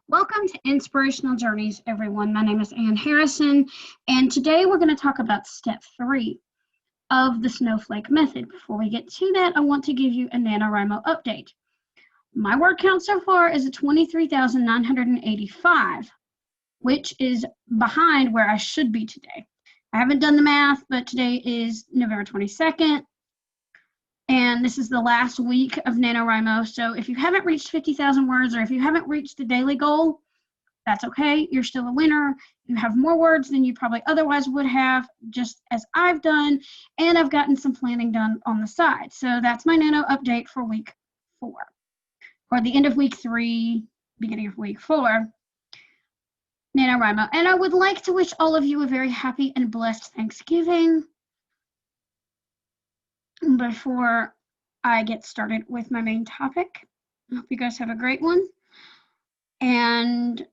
Welcome to Inspirational Journeys, everyone. My name is Ann Harrison, and today we're going to talk about step 3 of the Snowflake method. Before we get to that, I want to give you a NaNoWriMo update. My word count so far is at 23,985, which is behind where I should be today. I haven't done the math, but today is November 22nd, and this is the last week of NaNoWriMo. So if you haven't reached 50,000 words, or if you haven't reached the daily goal, that's okay. You're still a winner. You have more words than you probably otherwise would have, just as I've done, and I've gotten some planning done on the side. So that's my Nano update for week 4, or the end of week 3, beginning of week 4, NaNoWriMo. And I would like to wish all of you a very happy and blessed Thanksgiving. Before I get started with my main topic, I hope you guys have a great one. And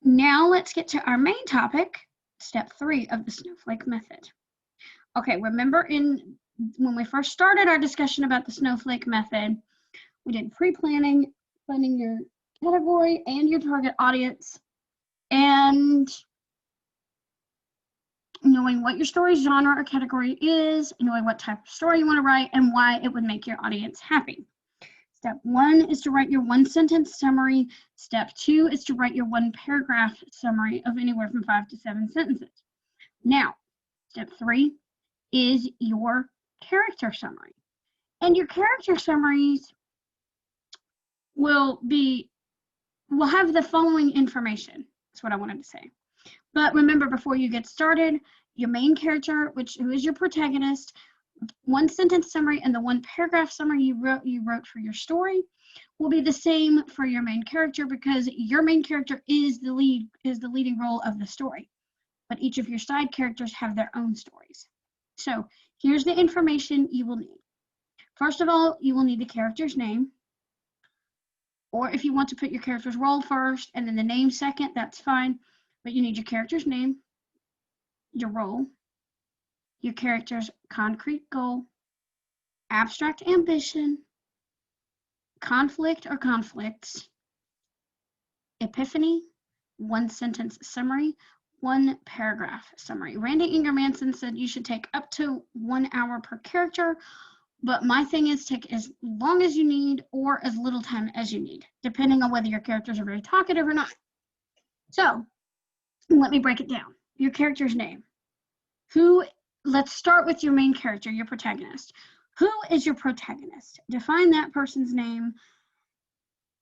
now let's get to our main topic, step 3 of the Snowflake method. Okay, remember when we first started our discussion about the Snowflake method, we did pre-planning, finding your category and your target audience, and knowing what your story genre or category is, knowing what type of story you want to write, and why it would make your audience happy. Step 1 is to write your 1-sentence summary. Step 2 is to write your 1-paragraph summary of anywhere from 5 to 7 sentences. Now, step 3 is your character summary. And your character summaries will have the following information. That's what I wanted to say. But remember, before you get started, your main character, who is your protagonist, 1-sentence summary, and the 1-paragraph summary you wrote for your story will be the same for your main character, because your main character is the leading role of the story. But each of your side characters have their own stories. So here's the information you will need. First of all, you will need the character's name. Or if you want to put your character's role first and then the name second, that's fine. But you need your character's name, your role, your character's concrete goal, abstract ambition, conflict or conflicts, epiphany, 1-sentence summary, 1-paragraph summary. Randy Ingermanson said you should take up to 1 hour per character, but my thing is take as long as you need or as little time as you need, depending on whether your characters are very talkative or not. So let me break it down. Your character's name. Let's start with your main character, your protagonist. Who is your protagonist? Define that person's name.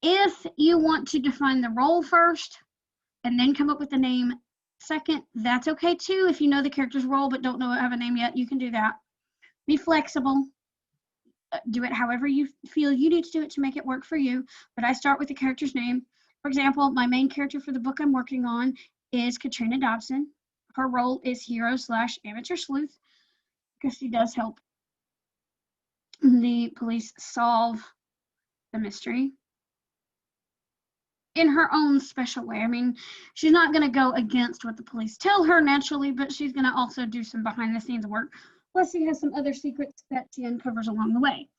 If you want to define the role first and then come up with the name second, that's okay too. If you know the character's role but don't have a name yet, you can do that. Be flexible. Do it however you feel you need to do it to make it work for you. But I start with the character's name. For example, my main character for the book I'm working on is Katrina Dobson. Her role is hero/amateur sleuth, because she does help the police solve the mystery in her own special way. I mean, she's not going to go against what the police tell her naturally, but she's going to also do some behind-the-scenes work. Plus, she has some other secrets that she uncovers along the way.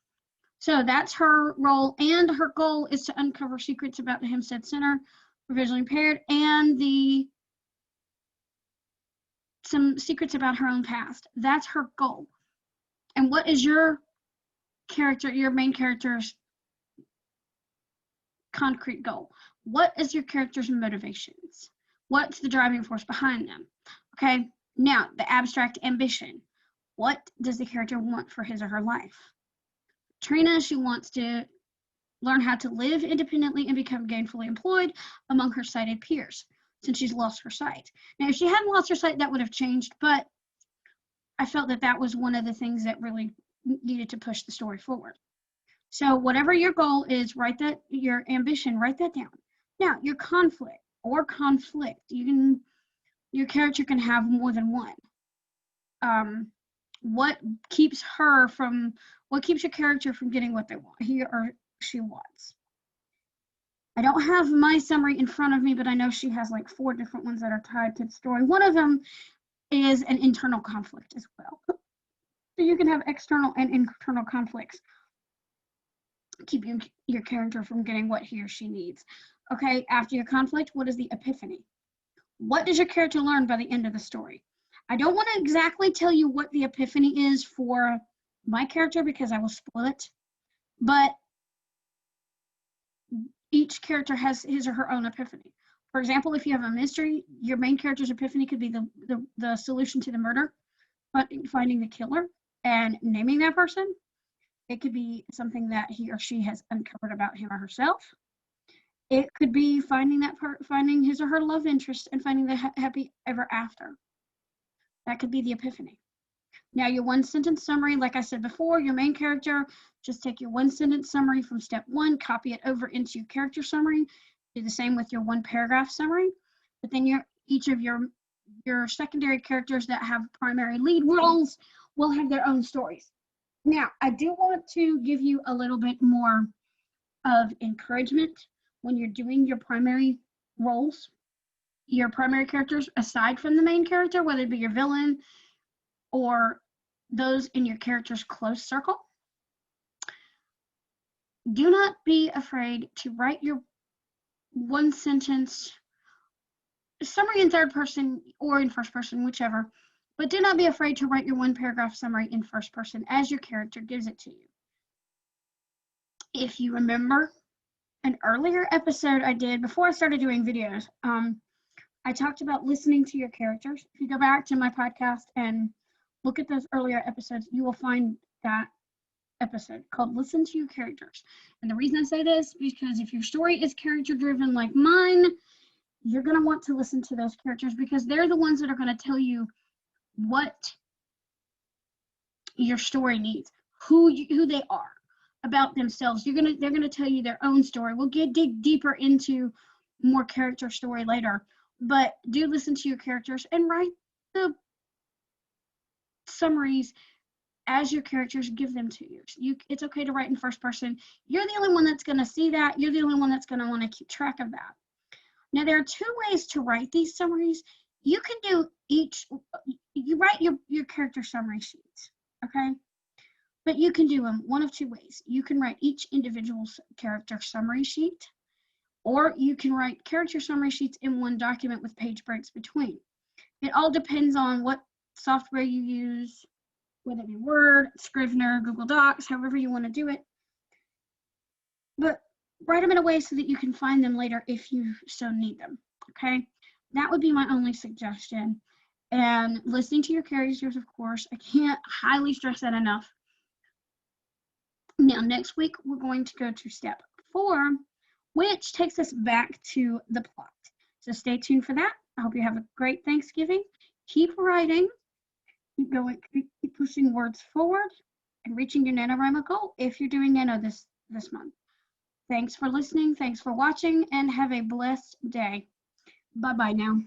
So that's her role, and her goal is to uncover secrets about the Hempstead Center for Visually Impaired and some secrets about her own past. That's her goal. And what is your main character's concrete goal? What is your character's motivations? What's the driving force behind them? Okay, now the abstract ambition. What does the character want for his or her life? Trina, she wants to learn how to live independently and become gainfully employed among her sighted peers, since she's lost her sight. Now, if she hadn't lost her sight, that would have changed, but I felt that was one of the things that really needed to push the story forward. So whatever your goal is, your ambition, write that down. Now, your conflict. Your character can have more than one. What keeps your character from getting what he or she wants? I don't have my summary in front of me, but I know she has like 4 different ones that are tied to the story. One of them is an internal conflict as well. So you can have external and internal conflicts keep your character from getting what he or she needs. Okay, after your conflict, what is the epiphany? What does your character learn by the end of the story? I don't want to exactly tell you what the epiphany is for my character because I will spoil it, but each character has his or her own epiphany. For example, if you have a mystery, your main character's epiphany could be the solution to the murder, but finding the killer and naming that person. It could be something that he or she has uncovered about him or herself. It could be finding his or her love interest and finding the happy ever after. That could be the epiphany. Now, your one sentence summary, like I said before, your main character, just take your one sentence summary from step one, copy it over into your character summary, do the same with your one paragraph summary, but then each of your secondary characters that have primary lead roles will have their own stories. Now, I do want to give you a little bit more of encouragement when you're doing your primary roles, your primary characters, aside from the main character, whether it be your villain or those in your character's close circle. Do not be afraid to write your one sentence summary in third person or in first person, whichever, but do not be afraid to write your one paragraph summary in first person as your character gives it to you. If you remember an earlier episode I did before I started doing videos, I talked about listening to your characters. If you go back to my podcast and look at those earlier episodes, you will find that episode called Listen to Your Characters. And the reason I say this is because if your story is character driven like mine, you're going to want to listen to those characters because they're the ones that are going to tell you what your story needs, who they are about themselves. They're going to tell you their own story. We'll dig deeper into more character story later, but do listen to your characters and write the summaries as your characters give them to you. It's okay to write in first person. You're the only one that's going to see that. You're the only one that's going to want to keep track of that. Now, there are two ways to write these summaries. You can do you write your character summary sheets, okay? But you can do them one of two ways. You can write each individual character summary sheet, or you can write character summary sheets in one document with page breaks between. It all depends on what software you use, whether it be Word, Scrivener, Google Docs, however you want to do it. But write them in a way so that you can find them later if you so need them, okay? That would be my only suggestion. And listening to your characters, of course, I can't highly stress that enough. Now, next week, we're going to go to step 4, which takes us back to the plot. So stay tuned for that. I hope you have a great Thanksgiving. Keep writing. Keep going, keep pushing words forward and reaching your NaNoWriMo goal if you're doing Nano this month. Thanks for listening. Thanks for watching and have a blessed day. Bye-bye now.